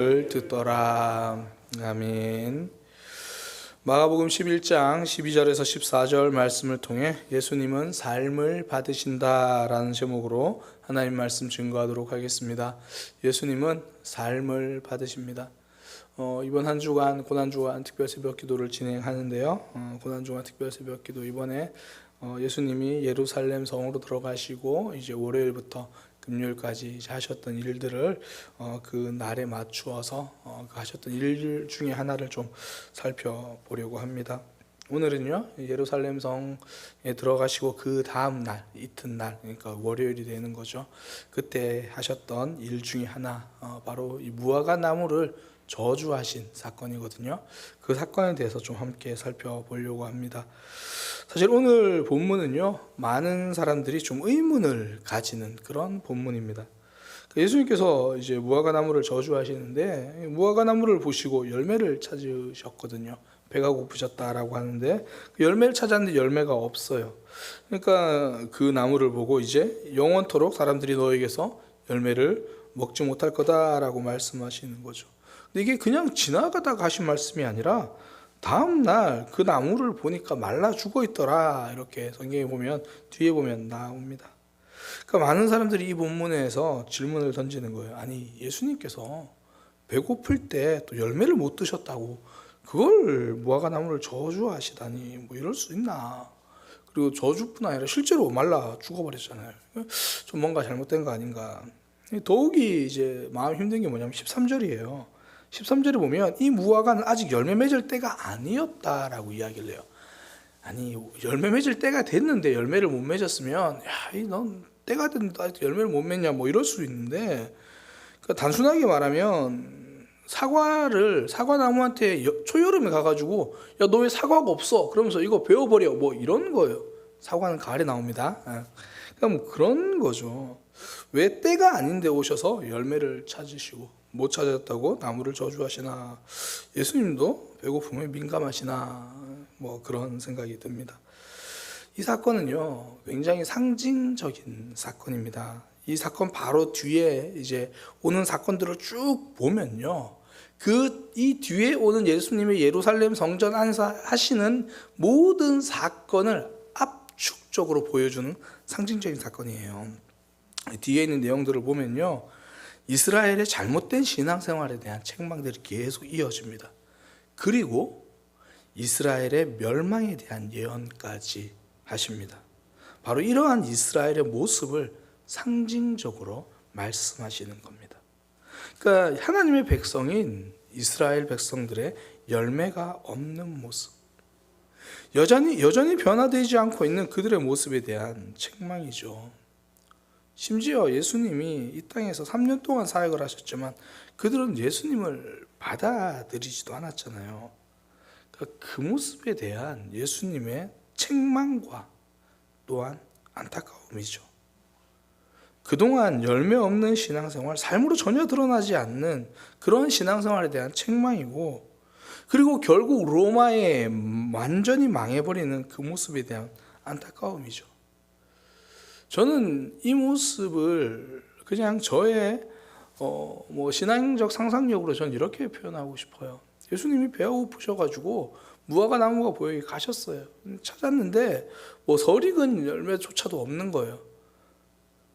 듣더라. 아멘. 마가복음 11장 12절에서 14절 말씀을 통해 예수님은 삶을 받으신다라는 제목으로 하나님 말씀 증거하도록 하겠습니다. 예수님은 삶을 받으십니다. 이번 한 주간 고난주간 특별 새벽 기도를 진행하는데요. 고난주간 특별 새벽 기도 이번에 예수님이 예루살렘 성으로 들어가시고 이제 월요일부터 금요일까지 하셨던 일들을 그 날에 맞추어서 하셨던 일 중에 하나를 좀 살펴보려고 합니다. 오늘은요, 예루살렘 성에 들어가시고 그 다음 날, 이튿날, 그러니까 월요일이 되는 거죠. 그때 하셨던 일 중에 하나, 바로 이 무화과 나무를 저주하신 사건이거든요. 그 사건에 대해서 좀 함께 살펴보려고 합니다. 사실 오늘 본문은요, 많은 사람들이 좀 의문을 가지는 그런 본문입니다. 예수님께서 이제 무화과 나무를 저주하시는데, 무화과 나무를 보시고 열매를 찾으셨거든요. 배가 고프셨다라고 하는데, 그 열매를 찾았는데 열매가 없어요. 그러니까 그 나무를 보고 이제 영원토록 사람들이 너에게서 열매를 먹지 못할 거다라고 말씀하시는 거죠. 근데 이게 그냥 지나가다가 하신 말씀이 아니라 다음 날 그 나무를 보니까 말라 죽어 있더라, 이렇게 성경에 보면 뒤에 보면 나옵니다. 그러니까 많은 사람들이 이 본문에서 질문을 던지는 거예요. 아니, 예수님께서 배고플 때 또 열매를 못 드셨다고 그걸 무화과 나무를 저주하시다니 뭐 이럴 수 있나? 그리고 저주뿐 아니라 실제로 말라 죽어버렸잖아요. 좀 뭔가 잘못된 거 아닌가? 더욱이 이제 마음 힘든 게 뭐냐면 13절이에요. 13절에 보면 이 무화과는 아직 열매 맺을 때가 아니었다라고 이야기를 해요. 아니, 열매 맺을 때가 됐는데 열매를 못 맺었으면, 야, 넌 때가 됐는데 아직 열매를 못 맺냐, 뭐 이럴 수 있는데, 그러니까 단순하게 말하면 사과나무한테 초여름에 가가지고, 야, 너 왜 사과가 없어? 그러면서 이거 베어버려, 뭐 이런 거예요. 사과는 가을에 나옵니다. 그러니까 뭐 그런 거죠. 왜 때가 아닌데 오셔서 열매를 찾으시고 못 찾았다고 나무를 저주하시나? 예수님도 배고픔에 민감하시나? 뭐 그런 생각이 듭니다. 이 사건은요, 굉장히 상징적인 사건입니다. 이 사건 바로 뒤에 이제 오는 사건들을 쭉 보면요, 이 뒤에 오는 예수님의 예루살렘 성전 안에서 하시는 모든 사건을 압축적으로 보여주는 상징적인 사건이에요. 뒤에 있는 내용들을 보면요, 이스라엘의 잘못된 신앙생활에 대한 책망들이 계속 이어집니다. 그리고 이스라엘의 멸망에 대한 예언까지 하십니다. 바로 이러한 이스라엘의 모습을 상징적으로 말씀하시는 겁니다. 그러니까 하나님의 백성인 이스라엘 백성들의 열매가 없는 모습, 여전히 변화되지 않고 있는 그들의 모습에 대한 책망이죠. 심지어 예수님이 이 땅에서 3년 동안 사역을 하셨지만 그들은 예수님을 받아들이지도 않았잖아요. 그러니까 그 모습에 대한 예수님의 책망과 또한 안타까움이죠. 그동안 열매 없는 신앙생활, 삶으로 전혀 드러나지 않는 그런 신앙생활에 대한 책망이고, 그리고 결국 로마에 완전히 망해버리는 그 모습에 대한 안타까움이죠. 저는 이 모습을 그냥 저의 신앙적 상상력으로 저는 이렇게 표현하고 싶어요. 예수님이 배가 고프셔가지고 무화과 나무가 보이게 가셨어요. 찾았는데 뭐 설익은 열매조차도 없는 거예요.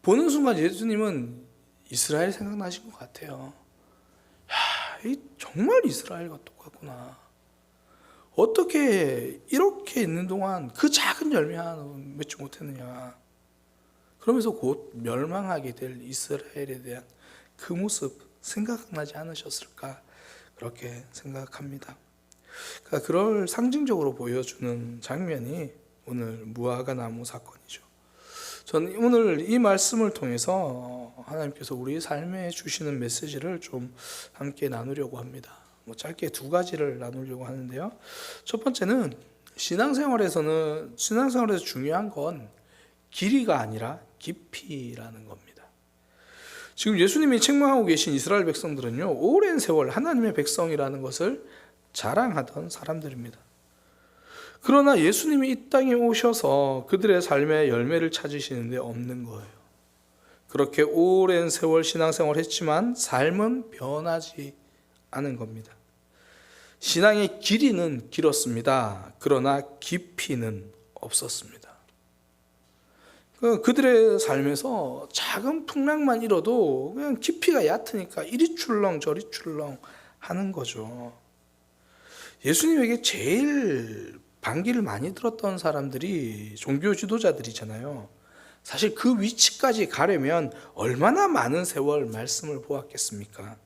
보는 순간 예수님은 이스라엘 생각나신 것 같아요. 야, 정말 이스라엘과 똑같구나. 어떻게 이렇게 있는 동안 그 작은 열매 하나 맺지 못했느냐. 그러면서 곧 멸망하게 될 이스라엘에 대한 그 모습 생각나지 않으셨을까? 그렇게 생각합니다. 그러니까 그걸 상징적으로 보여주는 장면이 오늘 무화과 나무 사건이죠. 저는 오늘 이 말씀을 통해서 하나님께서 우리 삶에 주시는 메시지를 좀 함께 나누려고 합니다. 짧게 두 가지를 나누려고 하는데요. 첫 번째는 신앙생활에서 중요한 건 길이가 아니라 깊이라는 겁니다. 지금 예수님이 책망하고 계신 이스라엘 백성들은요, 오랜 세월 하나님의 백성이라는 것을 자랑하던 사람들입니다. 그러나 예수님이 이 땅에 오셔서 그들의 삶의 열매를 찾으시는데 없는 거예요. 그렇게 오랜 세월 신앙생활을 했지만 삶은 변하지 않은 겁니다. 신앙의 길이는 길었습니다. 그러나 깊이는 없었습니다. 그들의 삶에서 작은 풍랑만 일어도 그냥 깊이가 얕으니까 이리 출렁 저리 출렁 하는 거죠. 예수님에게 제일 반기를 많이 들었던 사람들이 종교 지도자들이잖아요. 사실 그 위치까지 가려면 얼마나 많은 세월 말씀을 보았겠습니까?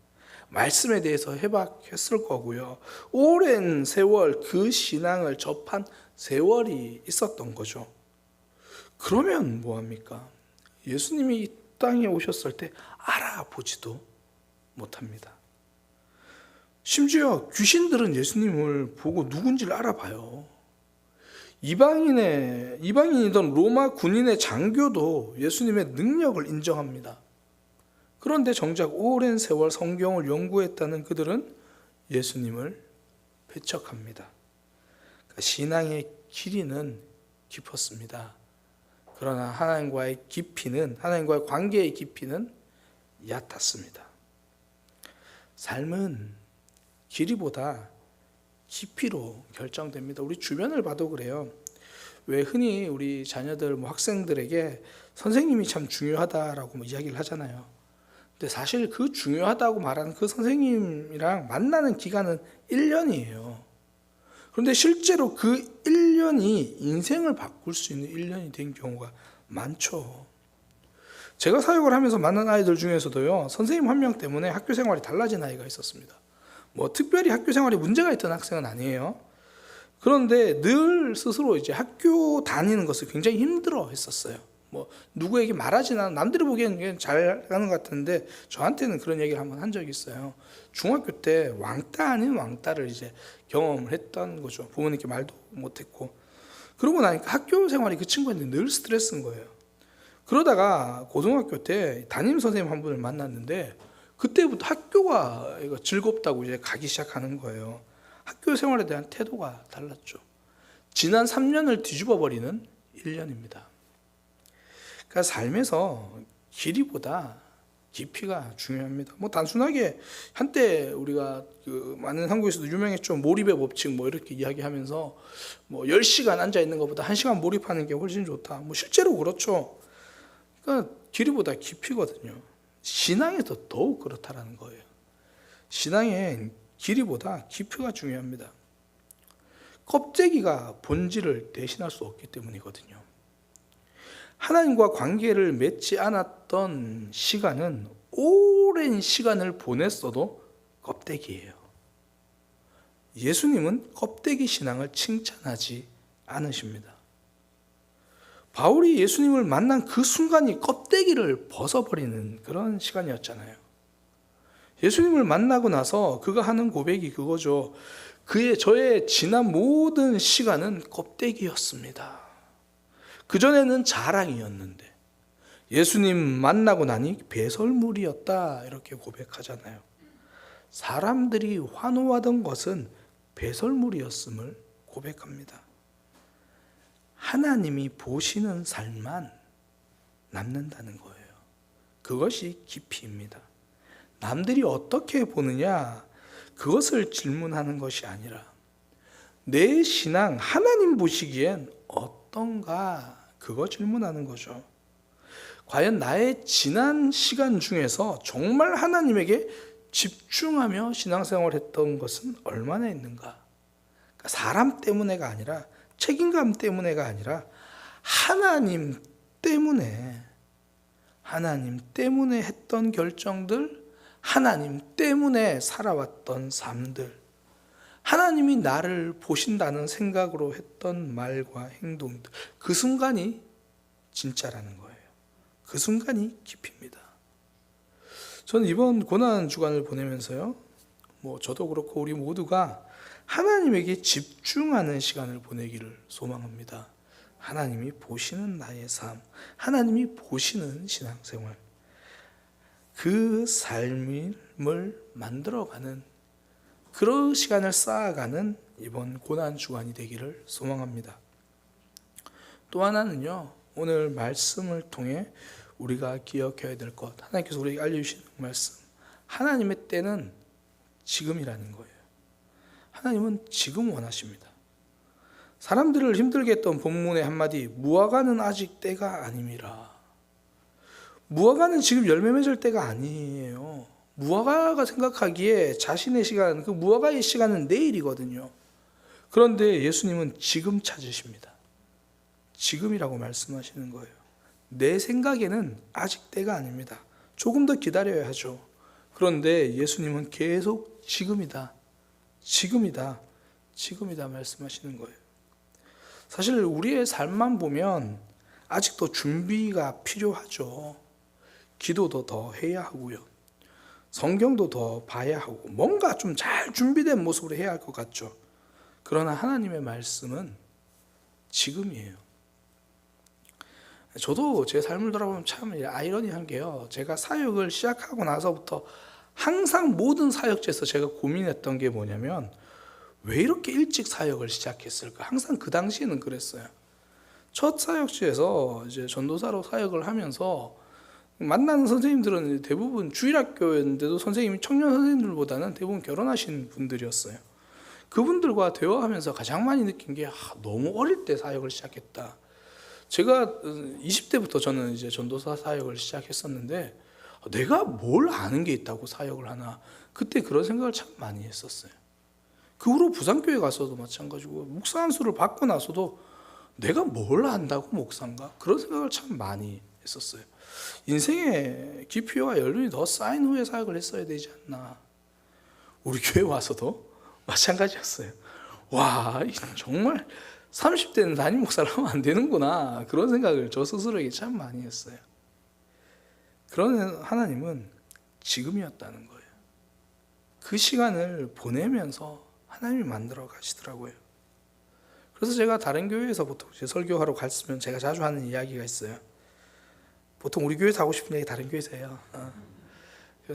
말씀에 대해서 해박했을 거고요. 오랜 세월 그 신앙을 접한 세월이 있었던 거죠. 그러면 뭐합니까? 예수님이 이 땅에 오셨을 때 알아보지도 못합니다. 심지어 귀신들은 예수님을 보고 누군지를 알아봐요. 이방인이던 로마 군인의 장교도 예수님의 능력을 인정합니다. 그런데 정작 오랜 세월 성경을 연구했다는 그들은 예수님을 배척합니다. 그러니까 신앙의 길이는 깊었습니다. 그러나 하나님과의 관계의 깊이는 얕았습니다. 삶은 길이보다 깊이로 결정됩니다. 우리 주변을 봐도 그래요. 왜 흔히 우리 자녀들, 학생들에게 선생님이 참 중요하다라고 이야기를 하잖아요. 근데 사실 그 중요하다고 말하는 그 선생님이랑 만나는 기간은 1년이에요. 그런데 실제로 그 1년이 인생을 바꿀 수 있는 1년이 된 경우가 많죠. 제가 사역을 하면서 만난 아이들 중에서도요, 선생님 한 명 때문에 학교 생활이 달라진 아이가 있었습니다. 특별히 학교 생활에 문제가 있던 학생은 아니에요. 그런데 늘 스스로 이제 학교 다니는 것을 굉장히 힘들어 했었어요. 누구에게 말하지는 않아. 남들이 보기에는 잘 가는 것 같은데 저한테는 그런 얘기를 한번 한 적이 있어요. 중학교 때 왕따 아닌 왕따를 이제 경험을 했던 거죠. 부모님께 말도 못했고. 그러고 나니까 학교 생활이 그 친구한테 늘 스트레스인 거예요. 그러다가 고등학교 때 담임 선생님 한 분을 만났는데 그때부터 학교가 즐겁다고 이제 가기 시작하는 거예요. 학교 생활에 대한 태도가 달랐죠. 지난 3년을 뒤집어 버리는 1년입니다. 그러니까 삶에서 길이보다 깊이가 중요합니다. 단순하게 한때 우리가 많은 한국에서도 유명했죠. 몰입의 법칙 이렇게 이야기하면서 10시간 앉아 있는 것보다 1시간 몰입하는 게 훨씬 좋다. 실제로 그렇죠. 그러니까 길이보다 깊이거든요. 신앙에서 더욱 그렇다라는 거예요. 신앙의 길이보다 깊이가 중요합니다. 껍데기가 본질을 대신할 수 없기 때문이거든요. 하나님과 관계를 맺지 않았던 시간은 오랜 시간을 보냈어도 껍데기예요. 예수님은 껍데기 신앙을 칭찬하지 않으십니다. 바울이 예수님을 만난 그 순간이 껍데기를 벗어버리는 그런 시간이었잖아요. 예수님을 만나고 나서 그가 하는 고백이 그거죠. 저의 지난 모든 시간은 껍데기였습니다. 그전에는 자랑이었는데 예수님 만나고 나니 배설물이었다 이렇게 고백하잖아요. 사람들이 환호하던 것은 배설물이었음을 고백합니다. 하나님이 보시는 삶만 남는다는 거예요. 그것이 깊이입니다. 남들이 어떻게 보느냐 그것을 질문하는 것이 아니라 내 신앙 하나님 보시기엔 어떤가 그거 질문하는 거죠. 과연 나의 지난 시간 중에서 정말 하나님에게 집중하며 신앙생활을 했던 것은 얼마나 있는가? 그러니까 사람 때문에가 아니라 책임감 때문에가 아니라 하나님 때문에 했던 결정들, 하나님 때문에 살아왔던 삶들, 하나님이 나를 보신다는 생각으로 했던 말과 행동들, 그 순간이 진짜라는 거예요. 그 순간이 깊이입니다. 저는 이번 고난 주간을 보내면서요, 저도 그렇고 우리 모두가 하나님에게 집중하는 시간을 보내기를 소망합니다. 하나님이 보시는 나의 삶, 하나님이 보시는 신앙생활, 그 삶을 만들어가는 그런 시간을 쌓아가는 이번 고난 주간이 되기를 소망합니다. 또 하나는요, 오늘 말씀을 통해 우리가 기억해야 될 것, 하나님께서 우리에게 알려주시는 말씀, 하나님의 때는 지금이라는 거예요. 하나님은 지금 원하십니다. 사람들을 힘들게 했던 본문의 한마디, 무화과는 아직 때가 아님이라. 무화과는 지금 열매 맺을 때가 아니에요. 무화과가 생각하기에 자신의 시간, 그 무화과의 시간은 내일이거든요. 그런데 예수님은 지금 찾으십니다. 지금이라고 말씀하시는 거예요. 내 생각에는 아직 때가 아닙니다. 조금 더 기다려야 하죠. 그런데 예수님은 계속 지금이다, 지금이다, 지금이다 말씀하시는 거예요. 사실 우리의 삶만 보면 아직도 준비가 필요하죠. 기도도 더 해야 하고요. 성경도 더 봐야 하고 뭔가 좀 잘 준비된 모습으로 해야 할 것 같죠. 그러나 하나님의 말씀은 지금이에요. 저도 제 삶을 돌아보면 참 아이러니한 게요. 제가 사역을 시작하고 나서부터 항상 모든 사역지에서 제가 고민했던 게 뭐냐면 왜 이렇게 일찍 사역을 시작했을까? 항상 그 당시에는 그랬어요. 첫 사역지에서 이제 전도사로 사역을 하면서 만나는 선생님들은 대부분 주일학교였는데도 선생님이 청년 선생님들보다는 대부분 결혼하신 분들이었어요. 그분들과 대화하면서 가장 많이 느낀 게 너무 어릴 때 사역을 시작했다. 제가 20대부터 저는 이제 전도사 사역을 시작했었는데 내가 뭘 아는 게 있다고 사역을 하나, 그때 그런 생각을 참 많이 했었어요. 그 후로 부산교회 가서도 마찬가지고 목사 안수를 받고 나서도 내가 뭘 안다고 목사인가? 그런 생각을 참 많이 했었어요. 인생의 깊이와 연륜이 더 쌓인 후에 사역을 했어야 되지 않나. 우리 교회 와서도 마찬가지였어요. 와, 정말 30대는 담임 목사를 하면 안 되는구나, 그런 생각을 저 스스로에게 참 많이 했어요. 그런 하나님은 지금이었다는 거예요. 그 시간을 보내면서 하나님이 만들어 가시더라고요. 그래서 제가 다른 교회에서 보통 설교하러 갔으면 제가 자주 하는 이야기가 있어요. 보통 우리 교회에서 하고 싶은 얘기 다른 교회에서 해요.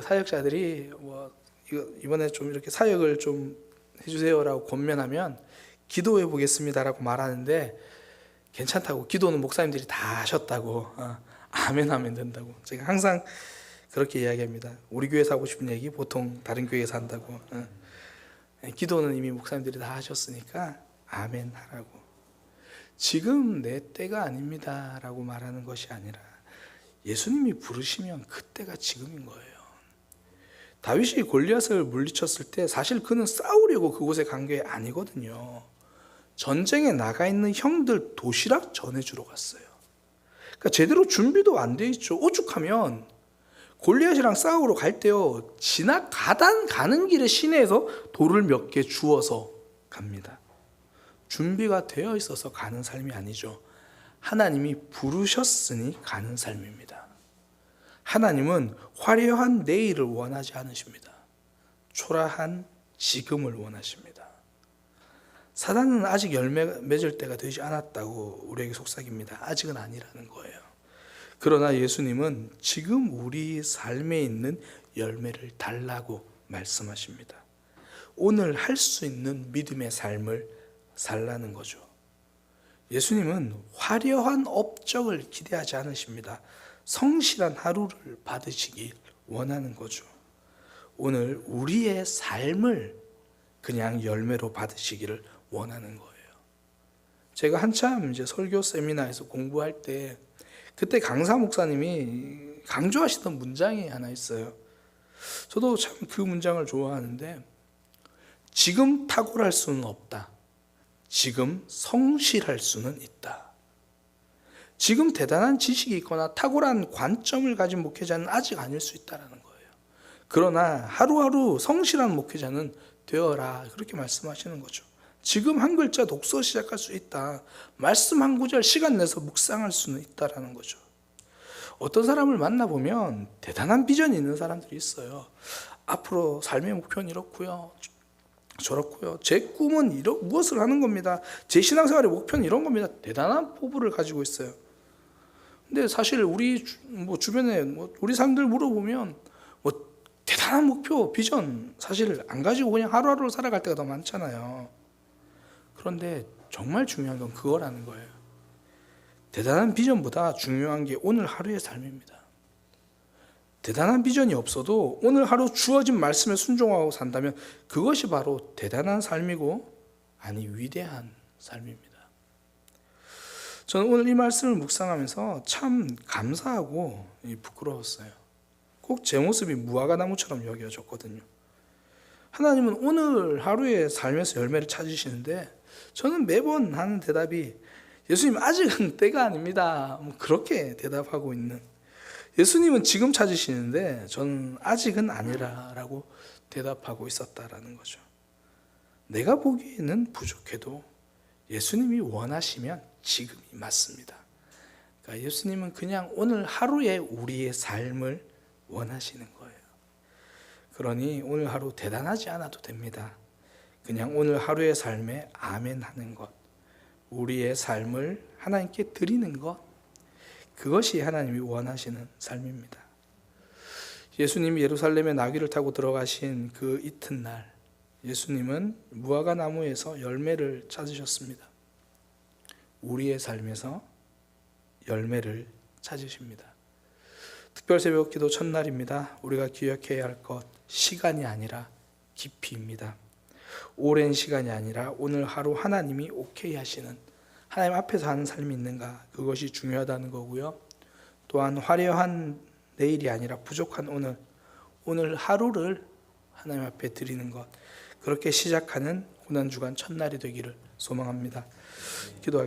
사역자들이 이번에 좀 이렇게 사역을 좀 해주세요라고 권면하면 기도해 보겠습니다라고 말하는데 괜찮다고, 기도는 목사님들이 다 하셨다고, 아멘 하면 된다고. 제가 항상 그렇게 이야기합니다. 우리 교회에서 하고 싶은 얘기 보통 다른 교회에서 한다고. 기도는 이미 목사님들이 다 하셨으니까 아멘 하라고. 지금 내 때가 아닙니다 라고 말하는 것이 아니라 예수님이 부르시면 그때가 지금인 거예요. 다윗이 골리앗을 물리쳤을 때 사실 그는 싸우려고 그곳에 간 게 아니거든요. 전쟁에 나가 있는 형들 도시락 전해주러 갔어요. 그러니까 제대로 준비도 안 돼 있죠. 오죽하면 골리앗이랑 싸우러 갈 때요, 가는 길에 시내에서 돌을 몇 개 주워서 갑니다. 준비가 되어 있어서 가는 삶이 아니죠. 하나님이 부르셨으니 가는 삶입니다. 하나님은 화려한 내일을 원하지 않으십니다. 초라한 지금을 원하십니다. 사단은 아직 열매 맺을 때가 되지 않았다고 우리에게 속삭입니다. 아직은 아니라는 거예요. 그러나 예수님은 지금 우리 삶에 있는 열매를 달라고 말씀하십니다. 오늘 할 수 있는 믿음의 삶을 살라는 거죠. 예수님은 화려한 업적을 기대하지 않으십니다. 성실한 하루를 받으시길 원하는 거죠. 오늘 우리의 삶을 그냥 열매로 받으시기를 원하는 거예요. 제가 한참 이제 설교 세미나에서 공부할 때 그때 강사 목사님이 강조하시던 문장이 하나 있어요. 저도 참 그 문장을 좋아하는데, 지금 탁월할 수는 없다. 지금 성실할 수는 있다. 지금 대단한 지식이 있거나 탁월한 관점을 가진 목회자는 아직 아닐 수 있다는 거예요. 그러나 하루하루 성실한 목회자는 되어라, 그렇게 말씀하시는 거죠. 지금 한 글자 독서 시작할 수 있다. 말씀 한 구절 시간 내서 묵상할 수는 있다라는 거죠. 어떤 사람을 만나보면 대단한 비전이 있는 사람들이 있어요. 앞으로 삶의 목표는 이렇고요, 저렇고요, 제 꿈은 무엇을 하는 겁니다, 제 신앙생활의 목표는 이런 겁니다. 대단한 포부를 가지고 있어요. 근데 사실 우리 주변에 우리 사람들 물어보면 대단한 목표, 비전 사실 안 가지고 그냥 하루하루 살아갈 때가 더 많잖아요. 그런데 정말 중요한 건 그거라는 거예요. 대단한 비전보다 중요한 게 오늘 하루의 삶입니다. 대단한 비전이 없어도 오늘 하루 주어진 말씀에 순종하고 산다면 그것이 바로 대단한 삶이고 아니 위대한 삶입니다. 저는 오늘 이 말씀을 묵상하면서 참 감사하고 부끄러웠어요. 꼭 제 모습이 무화과나무처럼 여겨졌거든요. 하나님은 오늘 하루의 삶에서 열매를 찾으시는데 저는 매번 하는 대답이 예수님 아직은 때가 아닙니다. 그렇게 대답하고 있는, 예수님은 지금 찾으시는데 저는 아직은 아니라라고 대답하고 있었다라는 거죠. 내가 보기에는 부족해도 예수님이 원하시면 지금이 맞습니다. 그러니까 예수님은 그냥 오늘 하루의 우리의 삶을 원하시는 거예요. 그러니 오늘 하루 대단하지 않아도 됩니다. 그냥 오늘 하루의 삶에 아멘 하는 것, 우리의 삶을 하나님께 드리는 것, 그것이 하나님이 원하시는 삶입니다. 예수님이 예루살렘에 나귀를 타고 들어가신 그 이튿날, 예수님은 무화과 나무에서 열매를 찾으셨습니다. 우리의 삶에서 열매를 찾으십니다. 특별 새벽 기도 첫날입니다. 우리가 기억해야 할 것, 시간이 아니라 깊이입니다. 오랜 시간이 아니라 오늘 하루 하나님이 오케이 하시는, 하나님 앞에서 하는 삶이 있는가, 그것이 중요하다는 거고요. 또한 화려한 내일이 아니라 부족한 오늘 하루를 하나님 앞에 드리는 것, 그렇게 시작하는 고난주간 첫날이 되기를 소망합니다. 기도하겠습니다.